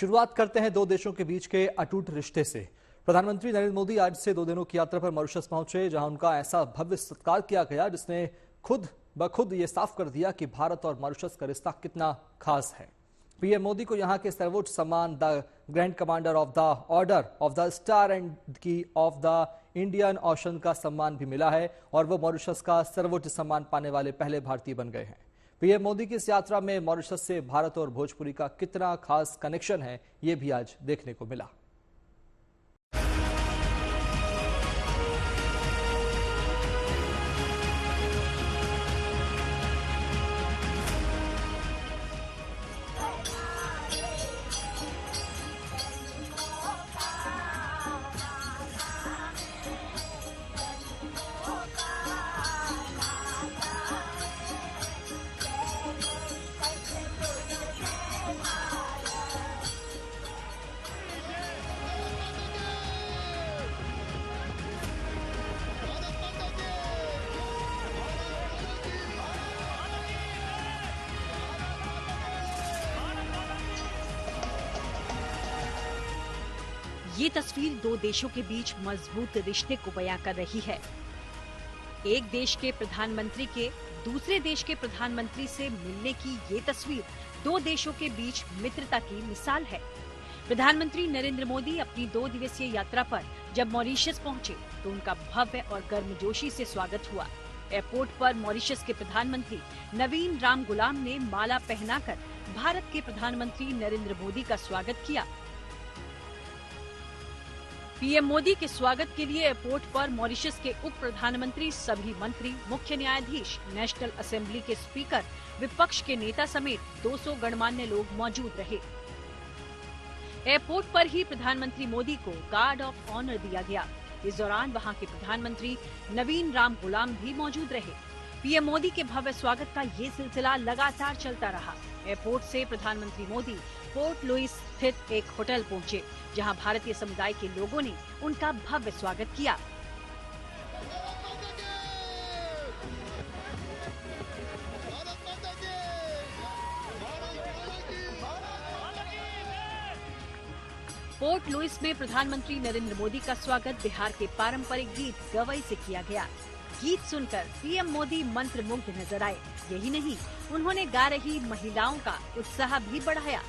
शुरुआत करते हैं दो देशों के बीच के अटूट रिश्ते से। प्रधानमंत्री नरेंद्र मोदी आज से 2 दिनों की यात्रा पर मॉरिशस पहुंचे, जहां उनका ऐसा भव्य सत्कार किया गया जिसने खुद ब खुद ये साफ कर दिया कि भारत और मॉरिशस का रिश्ता कितना खास है। पीएम मोदी को यहां के सर्वोच्च सम्मान the grand commander of the order of the star and की ऑफ द इंडियन ओशन का सम्मान भी मिला है और वो मॉरिशस का सर्वोच्च सम्मान पाने वाले पहले भारतीय बन गए हैं। पीएम मोदी की इस यात्रा में मॉरिशस से भारत और भोजपुरी का कितना खास कनेक्शन है, ये भी आज देखने को मिला। ये तस्वीर दो देशों के बीच मजबूत रिश्ते को बयां कर रही है। एक देश के प्रधानमंत्री के दूसरे देश के प्रधानमंत्री से मिलने की ये तस्वीर दो देशों के बीच मित्रता की मिसाल है। प्रधानमंत्री नरेंद्र मोदी अपनी 2 दिवसीय यात्रा पर जब मॉरिशस पहुंचे तो उनका भव्य और गर्मजोशी से स्वागत हुआ। एयरपोर्ट पर मॉरिशस के प्रधानमंत्री नवीन राम गुलाम ने माला पहनाकर भारत के प्रधानमंत्री नरेंद्र मोदी का स्वागत किया। पीएम मोदी के स्वागत के लिए एयरपोर्ट पर मॉरिशस के उप प्रधानमंत्री, सभी मंत्री, मुख्य न्यायाधीश, नेशनल असेंबली के स्पीकर, विपक्ष के नेता समेत 200 गणमान्य लोग मौजूद रहे। एयरपोर्ट पर ही प्रधानमंत्री मोदी को गार्ड ऑफ ऑनर दिया गया। इस दौरान वहां के प्रधानमंत्री नवीन राम गुलाम भी मौजूद रहे। पीएम मोदी के भव्य स्वागत का ये सिलसिला लगातार चलता रहा। एयरपोर्ट से प्रधानमंत्री मोदी पोर्ट लुइस स्थित एक होटल पहुंचे, जहां भारतीय समुदाय के लोगों ने उनका भव्य स्वागत किया। पोर्ट लुइस में प्रधानमंत्री नरेंद्र मोदी का स्वागत बिहार के पारंपरिक गीत गवई से किया गया। गीत सुनकर पीएम मोदी मंत्रमुग्ध नजर आए। यही नहीं, उन्होंने गा रही महिलाओं का उत्साह भी बढ़ाया।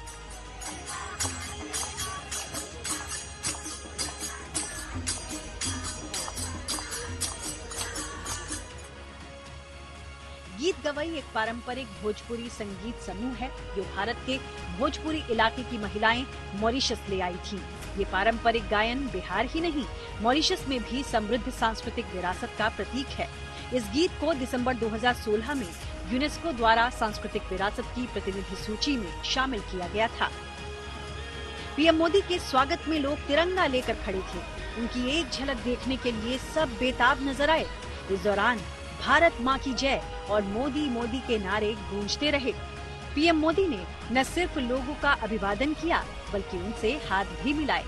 गीत गवई एक पारंपरिक भोजपुरी संगीत समूह है जो भारत के भोजपुरी इलाके की महिलाएं मॉरिशस ले आई थीं। ये पारंपरिक गायन बिहार ही नहीं, मॉरिशस में भी समृद्ध सांस्कृतिक विरासत का प्रतीक है। इस गीत को दिसंबर 2016 में यूनेस्को द्वारा सांस्कृतिक विरासत की प्रतिनिधि सूची में शामिल किया गया था। पीएम मोदी के स्वागत में लोग तिरंगा लेकर खड़े थे। उनकी एक झलक देखने के लिए सब बेताब नजर आए। इस दौरान भारत माँ की जय और मोदी मोदी के नारे गूंजते रहे। पीएम मोदी ने न सिर्फ लोगों का अभिवादन किया बल्कि उनसे हाथ भी मिलाए।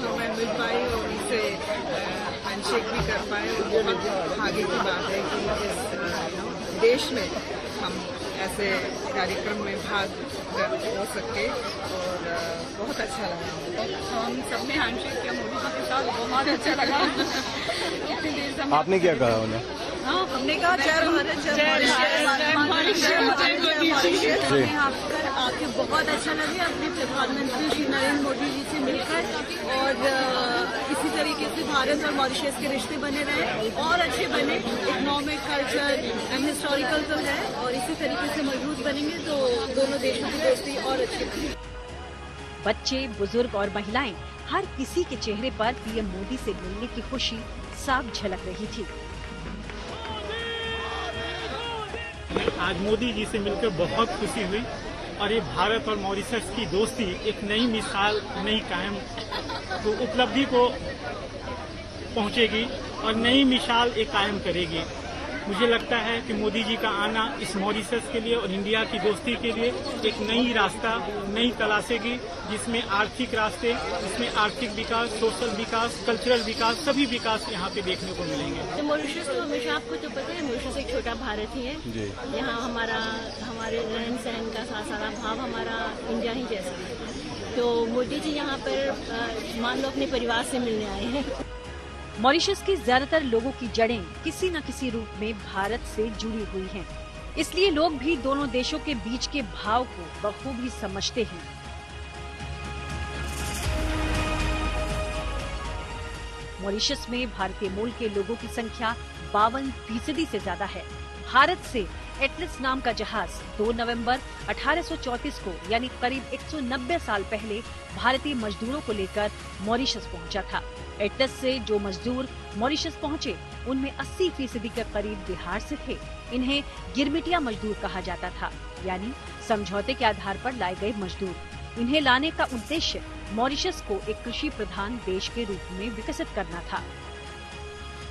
मैं मिल पाई और उनसे हैंडशेक भी कर पाए। बहुत आगे की बात है कि इस देश में हम ऐसे कार्यक्रम में भाग हो सके और बहुत अच्छा लगा। हम सब ने हैंडशेक किया मोदी जी के साथ, बहुत अच्छा लगा। इतनी देर से आपने क्या कहा उन्हें? हाँ, हमने कहा जय भारत, जय मॉरिशस। हमें आकर आके बहुत अच्छा लगे अपने प्रधानमंत्री श्री नरेंद्र मोदी जी से मिलकर, और इसी तरीके से भारत और मॉरिशस के रिश्ते बने रहे और अच्छे बने। इकोनॉमिक, कल्चर एंड हिस्टोरिकल तो है, और इसी तरीके से मजबूत बनेंगे तो दोनों देशों की दोस्ती और अच्छी बनेगी। बच्चे, बुजुर्ग और महिलाएं, हर किसी के चेहरे पर पीएम मोदी से मिलने की खुशी साफ झलक रही थी। आज मोदी जी से मिलकर बहुत खुशी हुई और ये भारत और मॉरिशस की दोस्ती एक नई मिसाल, नई कायम तो उपलब्धि को पहुंचेगी और नई मिसाल एक कायम करेगी। मुझे लगता है कि मोदी जी का आना इस मॉरिशस के लिए और इंडिया की दोस्ती के लिए एक नई रास्ता नई तलाशेगी, जिसमें आर्थिक रास्ते, जिसमें आर्थिक विकास, सोशल विकास, कल्चरल विकास, सभी विकास यहाँ पे देखने को मिलेंगे। तो मॉरिशस तो हमेशा, आपको तो पता है, मॉरिशस एक छोटा भारत ही है। यहाँ हमारे रहन सहन का सारा भाव हमारा इंडिया ही जैसा है। तो मोदी जी यहाँ पर मान लो अपने परिवार से मिलने आए हैं। मॉरिशस के ज्यादातर लोगों की जड़ें किसी न किसी रूप में भारत से जुड़ी हुई हैं। इसलिए लोग भी दोनों देशों के बीच के भाव को बखूबी समझते हैं। मॉरिशस में भारतीय मूल के लोगों की संख्या 52% से ज्यादा है। भारत से एटलस नाम का जहाज 2 नवंबर 1834 को यानी करीब 190 साल पहले भारतीय मजदूरों को लेकर मॉरिशस पहुंचा था। एटलस से जो मजदूर मॉरिशस पहुंचे उनमें 80% के करीब बिहार से थे। इन्हें गिरमिटिया मजदूर कहा जाता था, यानी समझौते के आधार पर लाए गए मजदूर। इन्हें लाने का उद्देश्य मॉरिशस को एक कृषि प्रधान देश के रूप में विकसित करना था।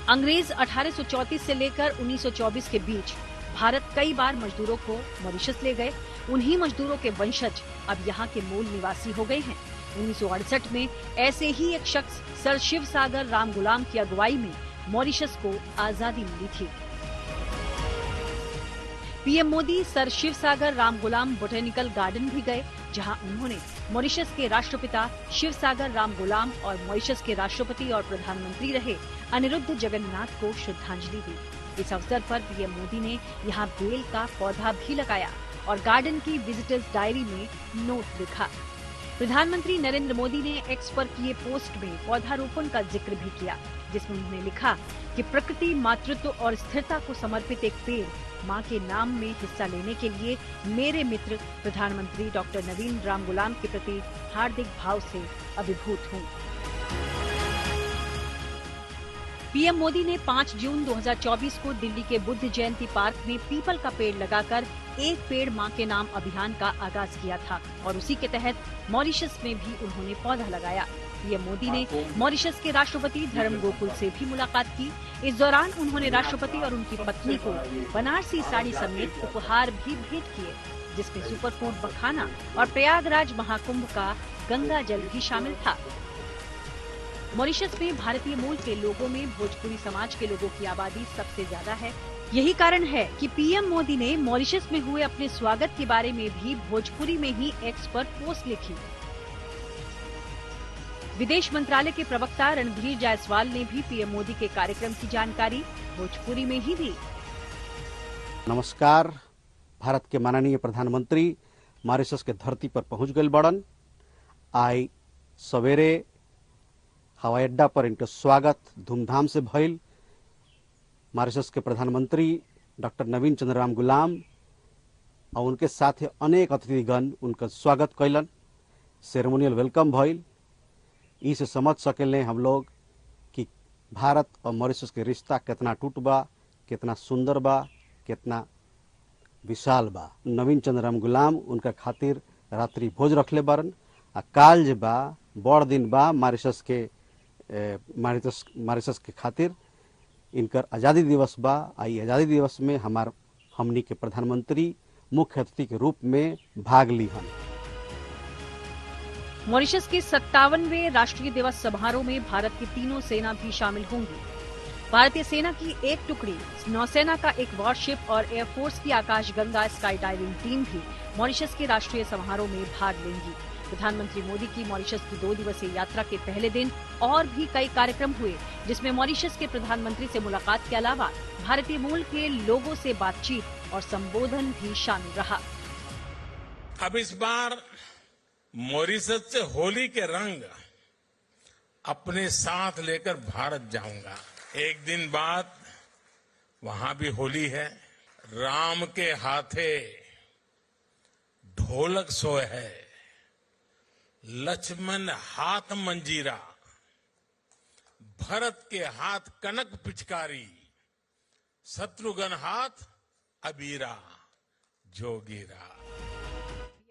अंग्रेज 1834 से लेकर 1924 के बीच भारत कई बार मजदूरों को मॉरिशस ले गए। उन्हीं मजदूरों के वंशज अब यहाँ के मूल निवासी हो गए हैं। 1968 में ऐसे ही एक शख्स सर शिव सागर राम गुलाम की अगुवाई में मॉरिशस को आजादी मिली थी। पीएम मोदी सर शिव सागर राम गुलाम बोटेनिकल गार्डन भी गए, जहां उन्होंने मॉरिशस के राष्ट्रपिता शिव सागर राम गुलाम और मॉरिशस के राष्ट्रपति और प्रधानमंत्री रहे अनिरुद्ध जगन्नाथ को श्रद्धांजलि दी। इस अवसर पर पीएम मोदी ने यहाँ बेल का पौधा भी लगाया और गार्डन की विजिटर्स डायरी में नोट लिखा। प्रधानमंत्री नरेंद्र मोदी ने एक्स पर किए पोस्ट में पौधारोपण का जिक्र भी किया, जिसमें उन्होंने लिखा कि प्रकृति, मातृत्व और स्थिरता को समर्पित एक पेड़ मां के नाम में हिस्सा लेने के लिए मेरे मित्र प्रधानमंत्री डॉक्टर नवीन राम गुलाम के प्रति हार्दिक भाव से अभिभूत हूँ। पीएम मोदी ने 5 जून 2024 को दिल्ली के बुद्ध जयंती पार्क में पीपल का पेड़ लगाकर एक पेड़ मां के नाम अभियान का आगाज किया था और उसी के तहत मॉरिशस में भी उन्होंने पौधा लगाया। पीएम मोदी ने मॉरिशस के राष्ट्रपति धर्म गोकुल से भी मुलाकात की। इस दौरान उन्होंने राष्ट्रपति और उनकी पत्नी को बनारसी साड़ी समेत उपहार भी भेंट किए, जिसमें सुपर फूड मखाना और प्रयागराज महाकुंभ का गंगा जल भी शामिल था। मॉरिशस में भारतीय मूल के लोगों में भोजपुरी समाज के लोगों की आबादी सबसे ज्यादा है। यही कारण है कि पीएम मोदी ने मॉरिशस में हुए अपने स्वागत के बारे में भी भोजपुरी में ही एक्स पर पोस्ट लिखी। विदेश मंत्रालय के प्रवक्ता रणधीर जायसवाल ने भी पीएम मोदी के कार्यक्रम की जानकारी भोजपुरी में ही दी। नमस्कार। भारत के माननीय प्रधानमंत्री मॉरिशस के धरती पर पहुंच गए बड़न। आई सवेरे हवाई अड्डा पर इनके स्वागत धूमधाम से भइल। मॉरिशस के प्रधानमंत्री डॉक्टर नवीन चंद्र राम गुलाम और उनके साथ अनेक अतिथिगण उनका स्वागत कैलन। सेरेमोनियल वेलकम भइल। इसे समझ सकेले हम लोग कि भारत और मॉरिशस के रिश्ता कितना टूट बा, कितना सुंदर बा, कितना विशाल बा। नवीन चंद्र राम गुलाम उनका खातिर रात्रि भोज रखले बारन। आ काल जे बा बड़ दिन बा मॉरिशस के खातिर इनकर आज़ादी दिवस बा। आई आज़ादी दिवस में हमनी के प्रधानमंत्री मुख्य अतिथि के रूप में भाग ली हन। मॉरिशस के 57वें राष्ट्रीय दिवस समारोह में भारत की तीनों सेना भी शामिल होंगी। भारतीय सेना की एक टुकड़ी, नौसेना का एक वॉरशिप और एयरफोर्स की आकाशगंगा स्काई डाइविंग टीम भी मॉरिशस के राष्ट्रीय समारोह में भाग लेंगी। प्रधानमंत्री मोदी की मॉरिशस की 2 दिवसीय यात्रा के पहले दिन और भी कई कार्यक्रम हुए, जिसमें मॉरिशस के प्रधानमंत्री से मुलाकात के अलावा भारतीय मूल के लोगों से बातचीत और संबोधन भी शामिल रहा। अब इस बार मॉरिशस से होली के रंग अपने साथ लेकर भारत जाऊंगा। एक दिन बाद वहां भी होली है। राम के हाथे ढोलक सोए है, लक्ष्मण हाथ मंजीरा, भरत के हाथ कनक पिचकारी, शत्रुघ्न हाथ अबीरा जोगीरा।